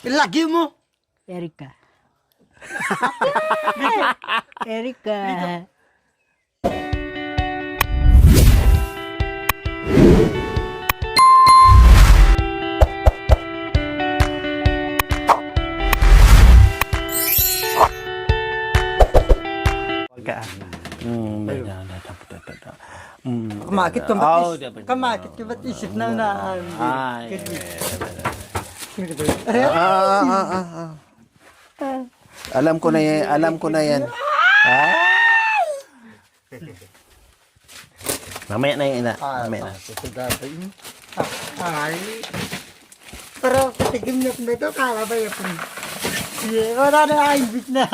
Lagi mo. Erika. Erika. Kamakit ka ba't kamakit ka ba't isip na Alam ko na yan, alam ko na yan. Mamaya na yun, mamaya na. Ay. Pero katigim niya na ito, kala ba yun? Wala na ibig na.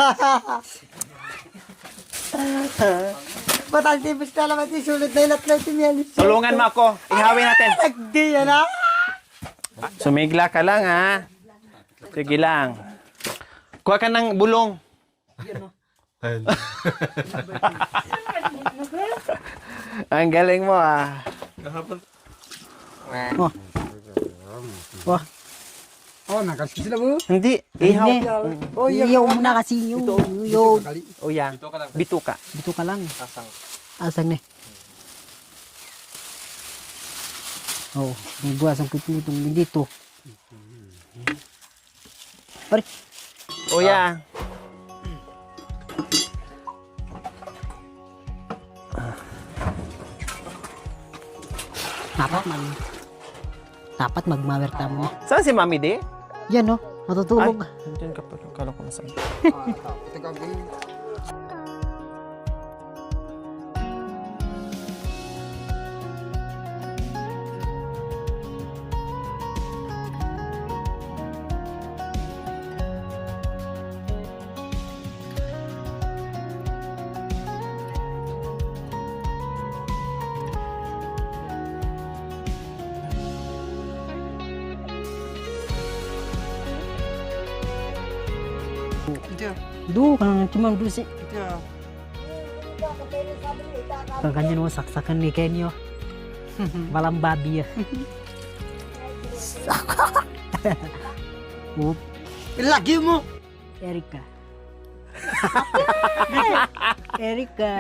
Ba't ang tibis na naman isulit na ilat na ito niyan? Tulungan mo ako, ihawin natin. Nagdi yan ha? Sumigla ka lang, ha? Sige lang. Kuha ka ng bulong. Ang galing mo, ah. Oh, nakasya sila mo. Hindi, ihaw. Iyaw mo na kasi yung O yan, bituka. dito ka lang. Asang ne. Oh, may buwas ang pipitong dito. Pare, O yan. dapat magmawerta mo. Saan si Mami Di? Yan no, matutulog. Diyan ka pala. Kala ko nasaan. Ito gagawin. Do, kanang cuma dulu sih. Ito. Kaganya mo saksakan ni Kenyo. Malam babi ya. Lagi mo. Erika. Erika.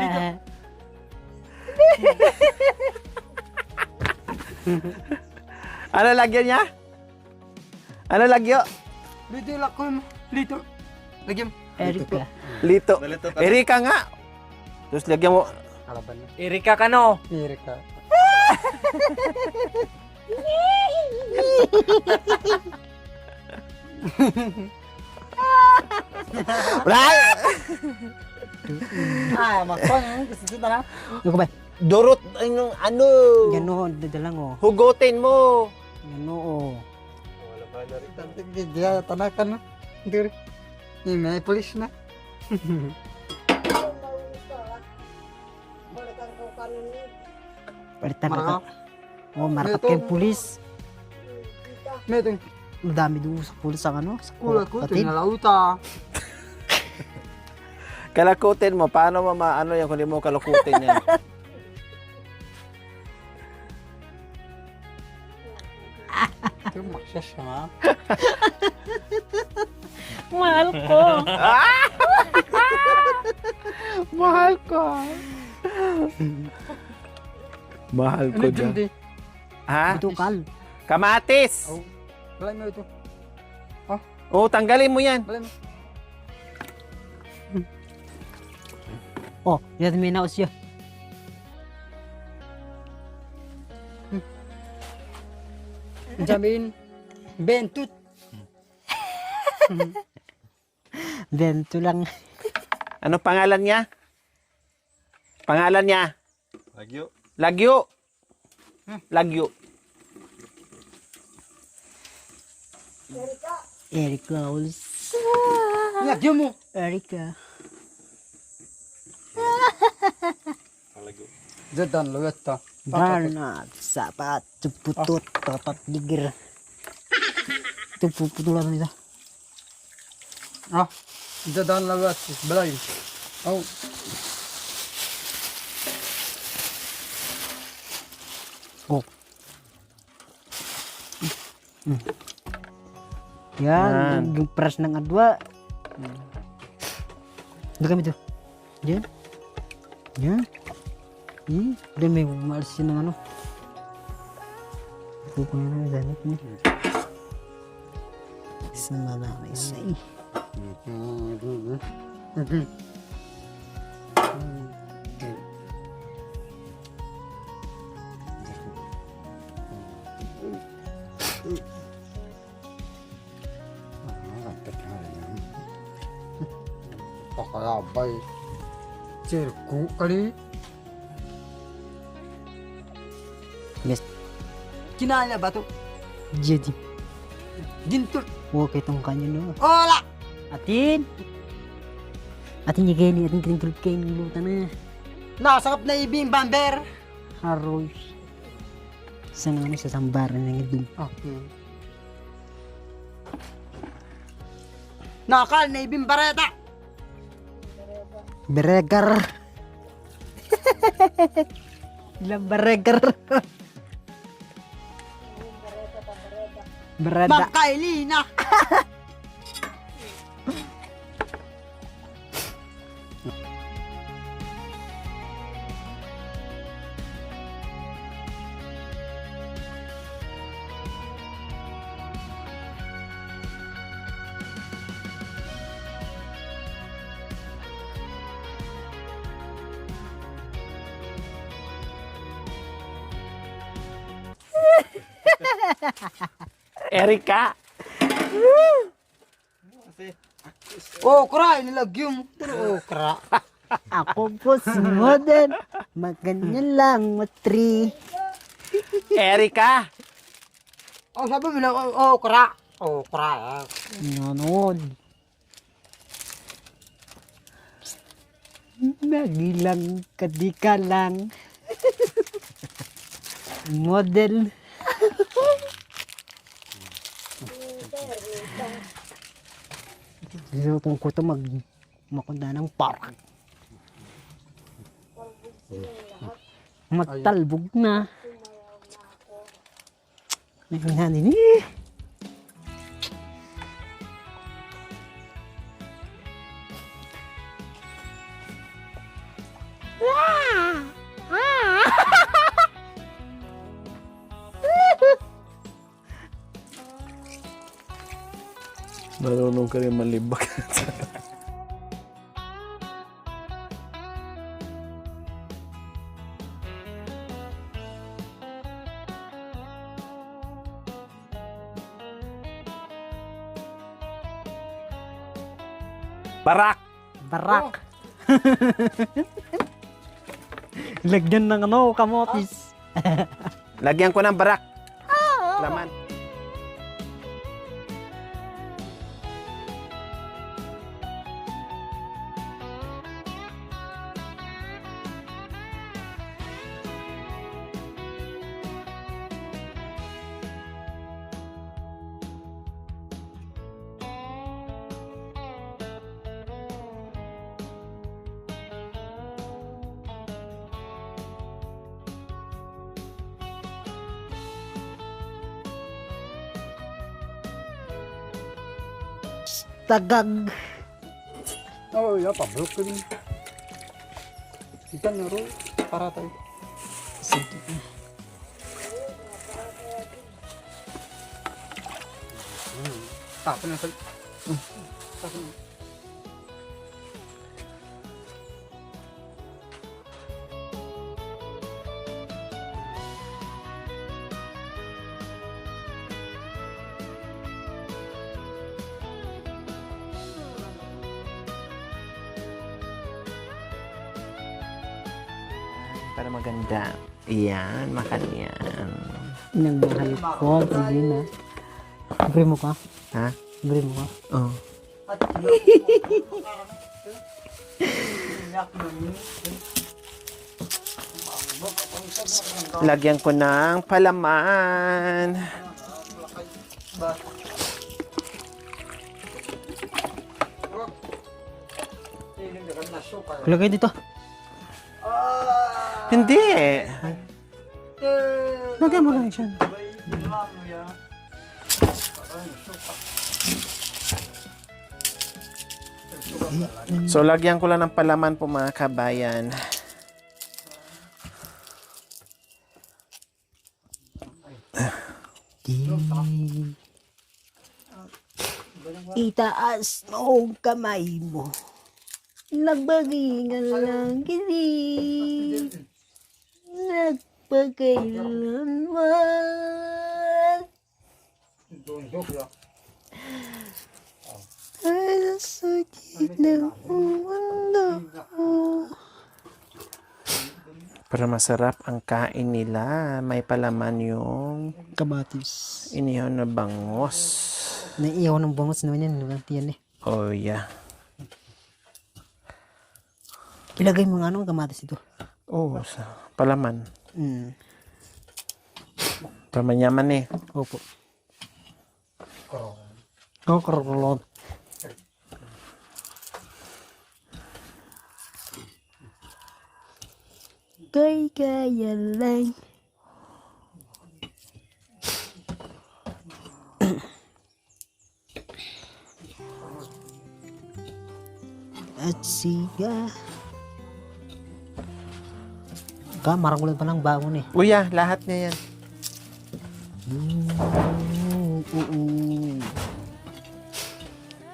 Ano lagyan niya? Ano lagyo? Dito lako mo. Dito. Lagi mo. Erika. Lito. Erika nga. Terus lagyan mo. Kalaban na. Erika ka no? Erika. Right? Makon. Gusto na. Yung ba? Durot yung ano. Gano, dadalang oh. Hugutin mo. Gano oh. Dia tanakan na. Diri. Ni may pulis na. Palitan Maraka. ka. Oh, marakat Ito. kay pulis. Meeting. Ang dami doon sa pulis ang ano. Sa Kula ko kapatid. tinalauta. Kalakutin mo. Paano mo maano yan kung di mo kalakutin yan? Ito maksya siya. Mahal ko. Mahal ko. Mahal ko Ano dyan. di? Ha? Tukal. Kamatis. Oh. Balay mo ito. Oh, tanggalin mo yan. Balay mo. Oh, yan may naos siya. Sabihin. Bentut. Dento lang. Ano pangalan niya? Pangalan niya? Lagyo. Lagyo. Lagyo. Erika ulis. Lagyan mo. Erika. Jadan luwet ta. Barnat, sapat, putut, totot, digir. Itu putulan nila. Ah. Jadan luwet. Balay. Oh. Oh. Yan, yung pras ng adwa. Doon kami to. Yan. Yan. Doon may maalis yun ng ano. Pupunta na yung damit niya. Isa na lang, isa eh. Pakalabay. Cirko kali. Yes. Kinala ba to? Jadi. Gintul. Okay tong kanya no. Ola! Atin. Atin niya gani, atin tinitulog kayo ng luta na. Nasakap na ibing bamber. Haroy. Sa nga sa sambaran ng idul. Okay. Nakal na ibing bareta. Beregar. Ilang beregar. Berada. Makailina. Erika! Okra, inilagyo mo. Puro okra. Ako po si Modern. Maganyan lang, matri. Erika! Oh, sabi mo lang, okra. Okra. Nonon. Nagilang kadika lang. Model. Lutong ko to makunda ng park. Magtalbog na. Naging eh. Marunong ka rin malibak. Barak! Barak. Lagyan ng ano, kamotis. Lagyan ko ng barak. Laman. Tagag. Oh, ya, pablok ka din. Ikan na ro, para tayo. Sige. Tapon na sa... Tapon na. Para maganda. Iyan, makan yan. Inang mahal ko. Sige na. Libre mo ka? Ha? Libre mo ka? Oh. Lagyan ko ng palaman. Kulagay dito. Hindi. Lagyan mo lang dyan. So, lagyan ko lang ng palaman po mga kabayan. Itaas mo ang kamay mo. Nagbagingan lang kini. Nagpagkailanman. Ay, sakit ng mundo. Para masarap ang kain nila, may palaman yung Kamatis. inihaw na bangos. Naiiyaw ng bangos naman yan. Nalanti yan eh. Oh, yeah. Ilagay mo nga anong kamatis ito. Oh, palaman. Pamanyaman eh. Opo. Kokorolot. Kaya lang. At siga. Marangulan pa ng bangon eh. Uya, lahat niya yan.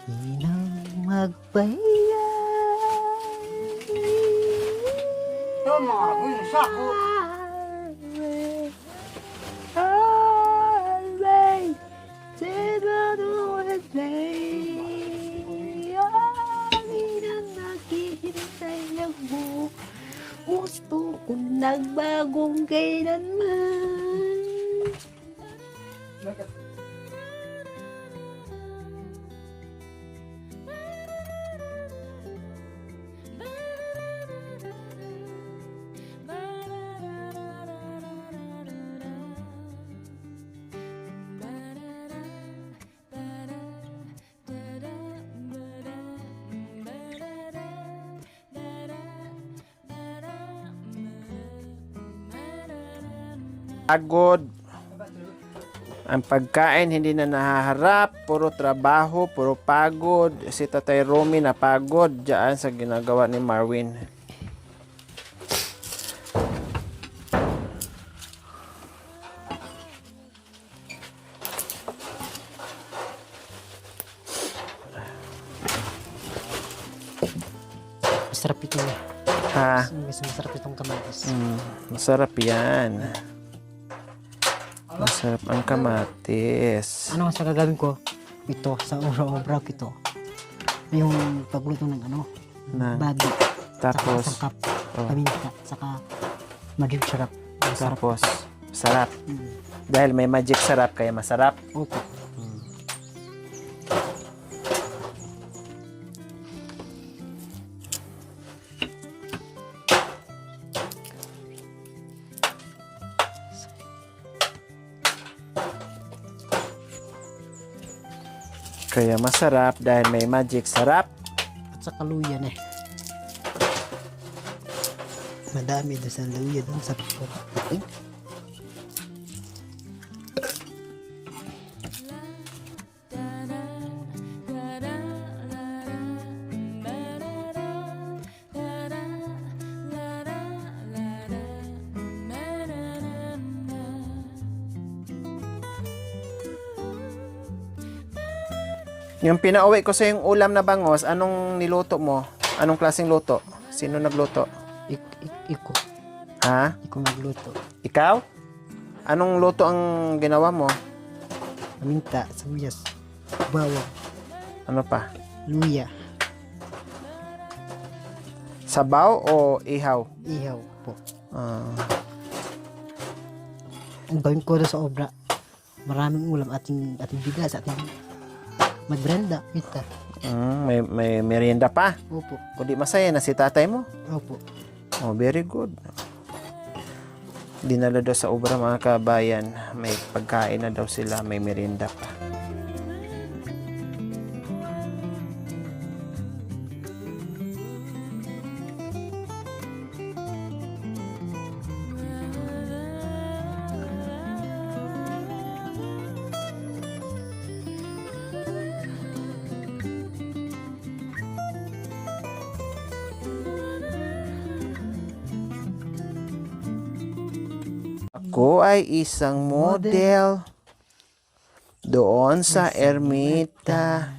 Inang magpahiya. Gusto ko nagbagong kailanman. Pagod. Ang pagkain hindi na nahaharap, puro trabaho, puro pagod. Si Tatay Romy napagod diyan sa ginagawa ni Marwin. Masarap ito eh. Ha? Masarap itong kamatis. Masarap yan. Masarap ang kamatis. Ano mas gagawin ko? Ito, sa obra ito. Yung pagluto ng babi. Tapos, saka sangkap, paminta, saka magic sarap. tapos, sarap. Dahil may magic sarap, kaya masarap. Opo. Kaya masarap dahil may magic sarap. At saka luya na eh. Madami doon sa luya doon sa pagkain. Yung pinauwi ko sa yung ulam na bangos, anong niluto mo? Anong klaseng luto? Sino nagluto? Iko. Ha? Iko magluto. Ikaw? Anong luto ang ginawa mo? Paminta, sibuyas, bawang, Ano pa? luya, Sabaw o ihaw? ihaw po. Ah, Ang gawin ko doon sa obra, maraming ulam ating bigas, ating magbrenda, kita. may merienda pa. Opo. Kundi masaya na si tatay mo. Opo. Oh, very good. Dinala daw sa obra mga kabayan. May pagkain na daw sila, may merienda pa. Ako ay isang model doon sa ermita.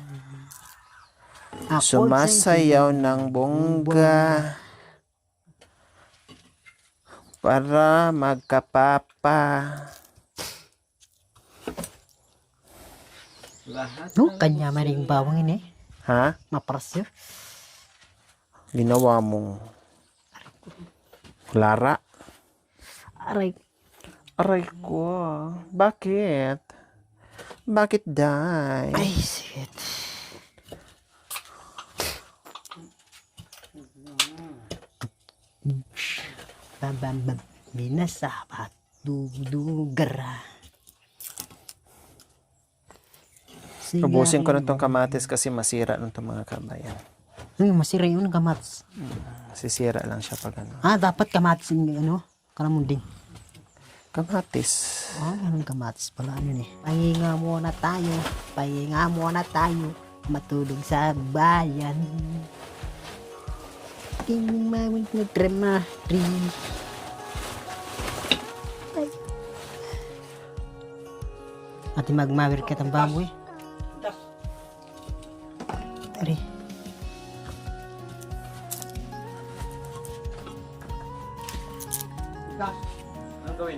Sumasayaw ng bongga para magkapapa. No, kanya maring bawang ini. Ha? Maprasyo. Ginawa mong Clara? Aray. Aray ko. Bakit? Bakit, Day? Ay, shit. Bam, bam, bam. Binasapat. Dudugara. Ubusin ko na tong kamatis kasi masira ng tong mga kabayan. Masira yun ang kamatis. Sisira lang siya pag ano. Dapat kamatis yung ano, kalamunding. Kamatis. Anong kamatis pala ano eh. Pahinga muna tayo. Pahinga muna tayo. Matulog sa bayan. Tingin mawin na trema. Ati magmawir ka ng baboy. Tari. Anong gawin?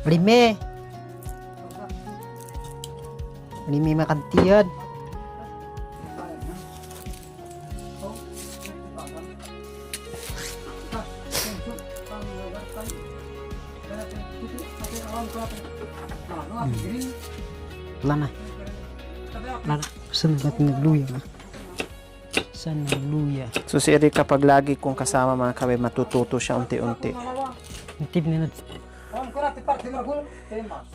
Lime. Lime makantiyan. Wala na. Saan nagluya na? Saan nagluya? So si Eric kapag lagi kong kasama mga kabay, matututo siya unti-unti. Tip na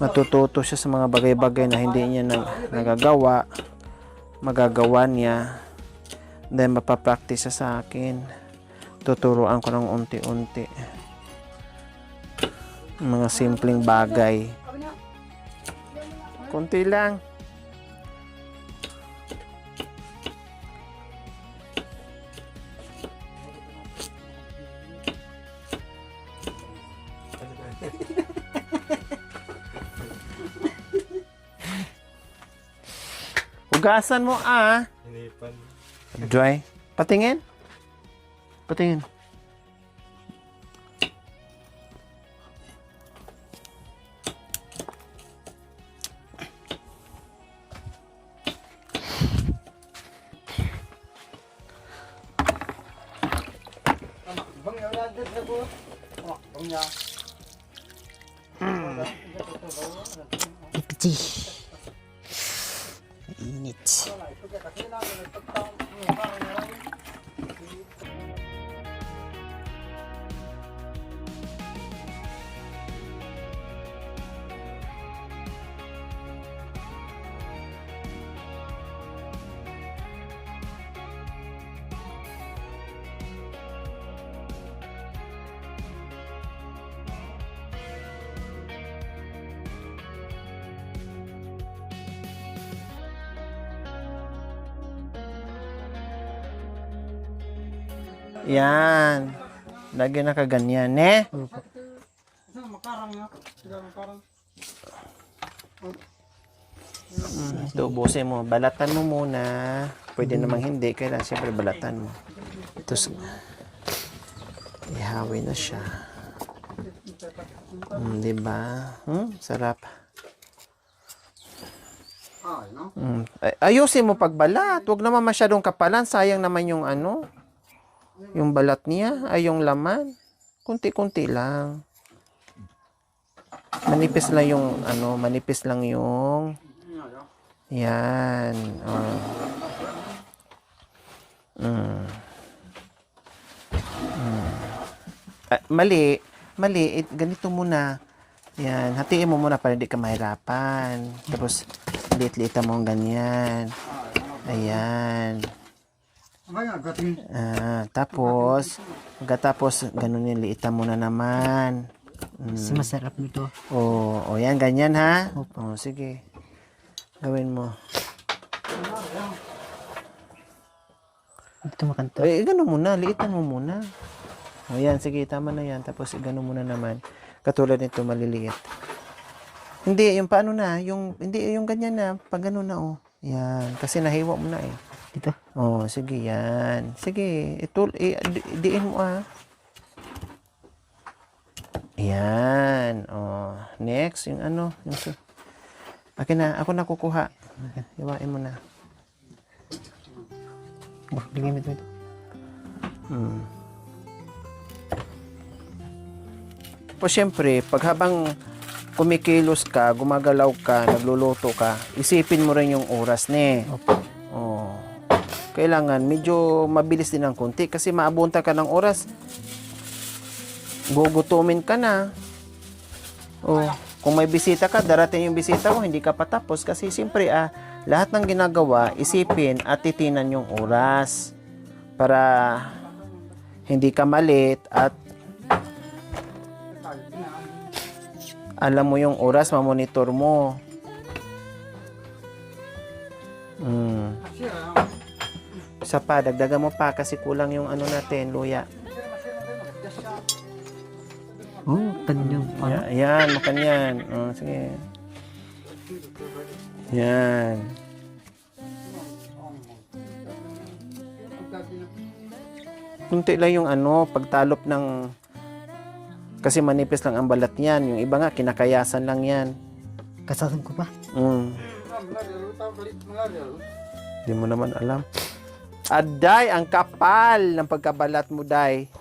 Matututo siya sa mga bagay-bagay na hindi niya nagagawa. Magagawa niya. Then mapapractice siya sa akin. Tuturuan ko ng unti-unti. Mga simpleng bagay. Kunti lang. Hugasan mo Dry. Patingin. Patingin. Ipiti. Init. Yan. Lagi na kaganyan, eh. Ito, ubusin mo. Balatan mo muna. Pwede namang hindi. Kailangan siyempre balatan mo. Tapos, ihawi na siya. Diba? Sarap. Ayusin mo pagbalat. Huwag naman masyadong kapalan. Sayang naman yung ano. Yung balat niya. Ay, yung laman. Kunti-kunti lang. Manipis lang yung ano. Manipis lang yung yan. Mali. Ganito muna. Yan. Hatiin mo muna para hindi ka mahirapan. Tapos, liit-liitan mo ang ganyan. Ayan. Tapos, ganun yung liitan mo na naman. Masarap nito. O yan, ganyan ha. Sige. Gawin mo. Ito makanto. Ganun muna, liitan mo muna. O yan, sige, tama na yan. Tapos igano mo na naman. Katulad nito, maliliit. Hindi, yung paano na, hindi, yung ganyan na, pag gano'n na, oh. Yan, kasi nahiwa mo na eh. Dito. Oh, sige, yan. Sige, diin mo Yan. Oh, next, yung ano, akin na, ako na kukuha. Iwain mo na. Ligamit mo ito. Po, syempre, pag habang kumikilos ka, gumagalaw ka, nagluluto ka, isipin mo rin yung oras ni. Oh. Kailangan medyo mabilis din ng konti kasi maabunta ka ng oras. Gugutumin ka na. Oh, kung may bisita ka, darating yung bisita mo, hindi ka patapos kasi siyempre lahat ng ginagawa, isipin at titinan yung oras para hindi ka malit at alam mo yung oras, mamonitor mo. Isa pa, dagdagan mo pa kasi kulang yung ano natin, luya. Oh, kanyang ano? Yan, makan yan. Oh, sige. Yan. Kunti lang yung ano, pagtalop ng kasi manipis lang ang balat niyan. Yung iba nga, kinakayasan lang yan. Kasasan ko pa. Hindi mo naman alam. Aday, ang kapal ng pagkabalat mo, Day.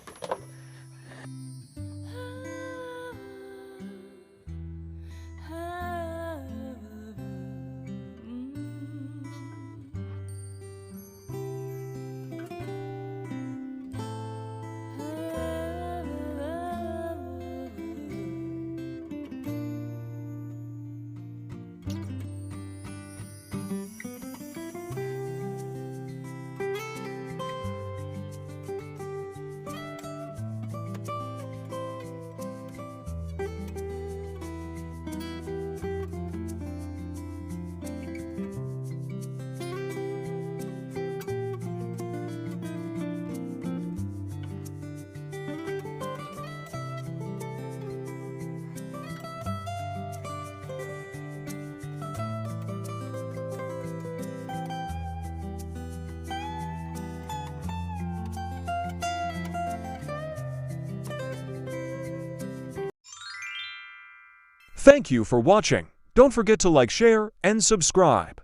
Thank you for watching. Don't forget to like, share, and subscribe.